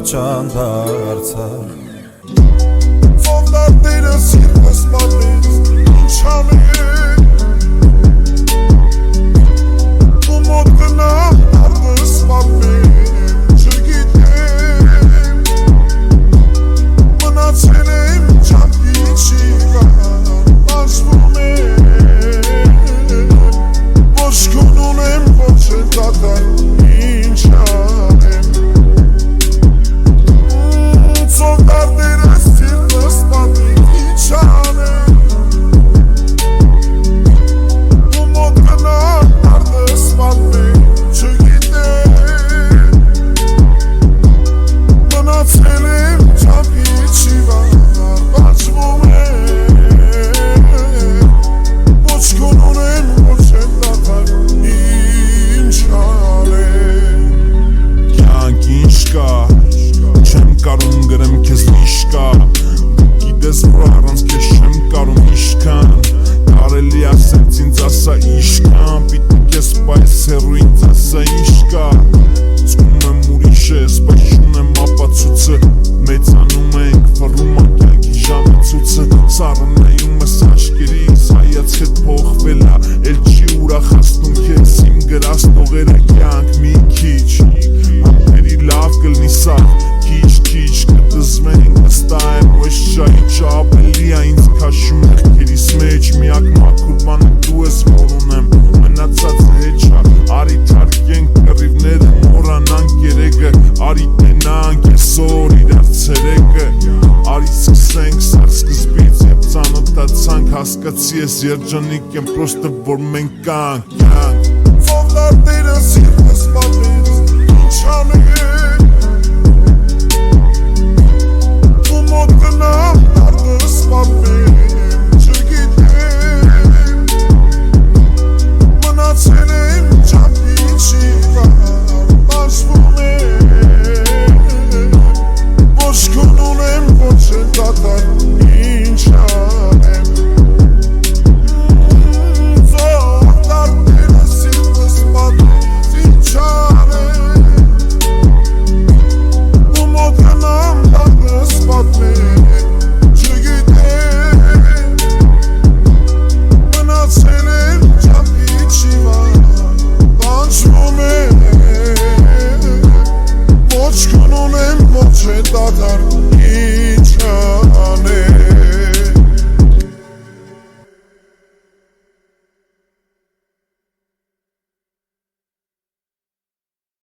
չանդարձար Ծովդարները սիրտս պատից ինչ անեի Ու մոտ գնամ արդս պատմեմ չգիտեմ Մնացել եմ չամքի չիվան բաշխվում եմ Ոչ կուն ունեմ ոչ է դատար ինչ անեմ Ծովդարները սիրտս պատից ինչ անեմ Ու մոտ գնամ արդս պատմեմ չգիտեմ Մնացել եմ չամքի չիվան բաշխվում եմ Ոչ կուն ունեմ ոչ է դատար ինչ անեմ Կյանք ինչ կա Չեմ կարում գրեմ քեզ իշկա Գիտես որ առանց քեզ չեմ կարում իշքան Կարելի ասեց ինձ ասա իշքան Պիտի քեզ պայս հեռու ինձ ասա ինչ կա Զգում եմ ուրիշ ես, բայց չունեմ ապացույցը Մեծանում ենք, վռում ա կյանքի ժամացույցը Սառը նայում ես աչքերիս, հայացքդ փոխվել ա Էլ չի ուրախացնում քեզ իմ գրած տողերը կյանք մի քիչ Ամպերի լավ կլնի սա Քիչ կտզվենք հստա եմ ու ես շայի չապելի ա ինձ քաշում եղքերիս մեջ Միակ մաքուր բանը դու ես որ ունեմ մնացածը հետ չա Արի թարգենք կռիվները մորանանք երեգը Արի տենանք եսօր իրար ցերեկը Արի սկսենք սա սկզբից Եվ ծանոթացանք հասկացի ես երջանիկ եմ պրոստը որ մենք կանք Ծովդարները սիրտս պատից ինչ անեի Ու մոտ գնամ